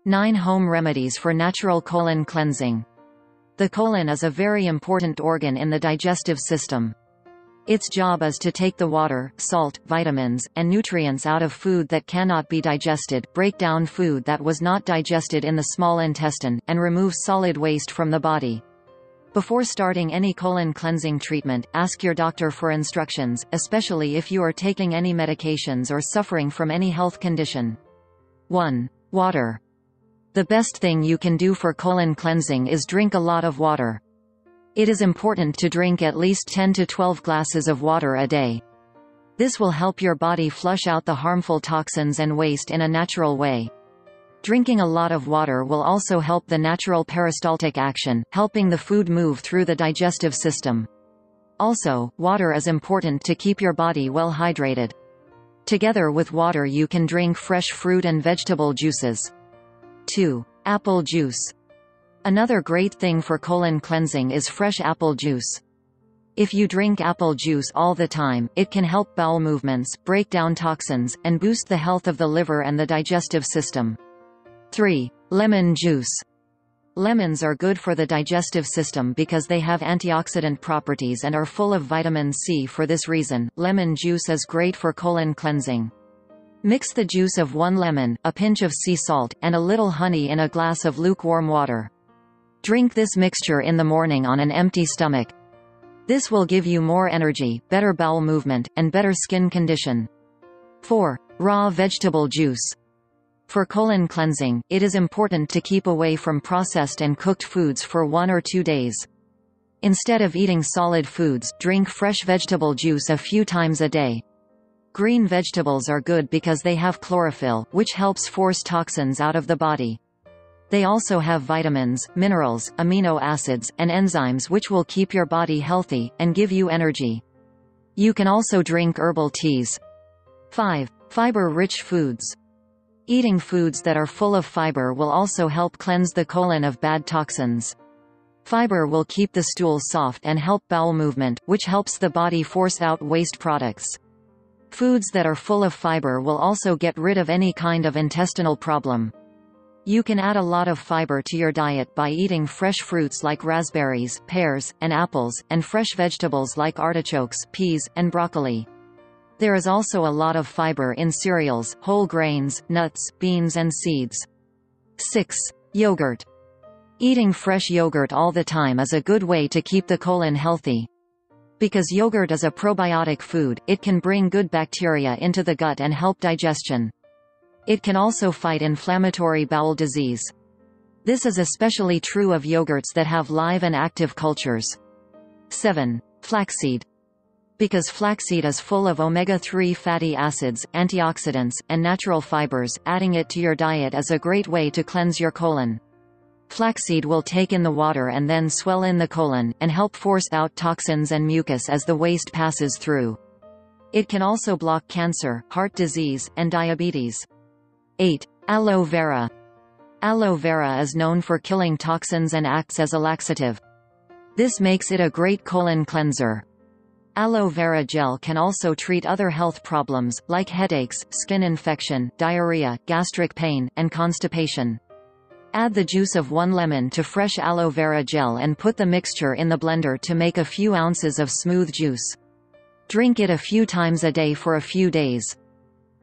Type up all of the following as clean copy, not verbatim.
9 Home remedies for natural colon cleansing. The colon is a very important organ in the digestive system. Its job is to take the water, salt, vitamins, and nutrients out of food that cannot be digested, break down food that was not digested in the small intestine, and remove solid waste from the body. Before starting any colon cleansing treatment, ask your doctor for instructions, especially if you are taking any medications or suffering from any health condition. 1. Water. The best thing you can do for colon cleansing is drink a lot of water. It is important to drink at least 10 to 12 glasses of water a day. This will help your body flush out the harmful toxins and waste in a natural way. Drinking a lot of water will also help the natural peristaltic action, helping the food move through the digestive system. Also, water is important to keep your body well hydrated. Together with water you can drink fresh fruit and vegetable juices. 2. Apple juice. Another great thing for colon cleansing is fresh apple juice. If you drink apple juice all the time, it can help bowel movements, break down toxins, and boost the health of the liver and the digestive system. 3. Lemon juice. Lemons are good for the digestive system because they have antioxidant properties and are full of vitamin C. For this reason, lemon juice is great for colon cleansing. Mix the juice of 1 lemon, a pinch of sea salt, and a little honey in a glass of lukewarm water. Drink this mixture in the morning on an empty stomach. This will give you more energy, better bowel movement, and better skin condition. 4. Raw vegetable juice. For colon cleansing, it is important to keep away from processed and cooked foods for 1 or 2 days. Instead of eating solid foods, drink fresh vegetable juice a few times a day. Green vegetables are good because they have chlorophyll, which helps force toxins out of the body. They also have vitamins, minerals, amino acids, and enzymes which will keep your body healthy, and give you energy. You can also drink herbal teas. 5. Fiber-rich foods. Eating foods that are full of fiber will also help cleanse the colon of bad toxins. Fiber will keep the stool soft and help bowel movement, which helps the body force out waste products. Foods that are full of fiber will also get rid of any kind of intestinal problem. You can add a lot of fiber to your diet by eating fresh fruits like raspberries, pears, and apples, and fresh vegetables like artichokes, peas, and broccoli. There is also a lot of fiber in cereals, whole grains, nuts, beans and seeds. 6. Yogurt. Eating fresh yogurt all the time is a good way to keep the colon healthy. Because yogurt is a probiotic food, it can bring good bacteria into the gut and help digestion. It can also fight inflammatory bowel disease. This is especially true of yogurts that have live and active cultures. 7. Flaxseed. Because flaxseed is full of omega-3 fatty acids, antioxidants, and natural fibers, adding it to your diet is a great way to cleanse your colon. Flaxseed will take in the water and then swell in the colon, and help force out toxins and mucus as the waste passes through. It can also block cancer, heart disease, and diabetes. 8. Aloe vera. Aloe vera is known for killing toxins and acts as a laxative. This makes it a great colon cleanser. Aloe vera gel can also treat other health problems, like headaches, skin infection, diarrhea, gastric pain, and constipation. Add the juice of 1 lemon to fresh aloe vera gel and put the mixture in the blender to make a few ounces of smooth juice. Drink it a few times a day for a few days.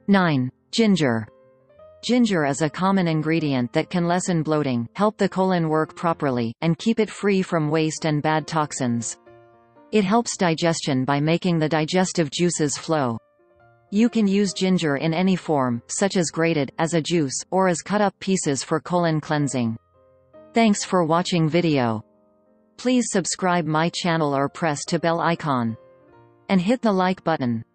9. Ginger. Ginger is a common ingredient that can lessen bloating, help the colon work properly, and keep it free from waste and bad toxins. It helps digestion by making the digestive juices flow. You can use ginger in any form, such as grated, as a juice, or as cut-up pieces for colon cleansing. Thanks for watching video. Please subscribe my channel or press to bell icon. And hit the like button.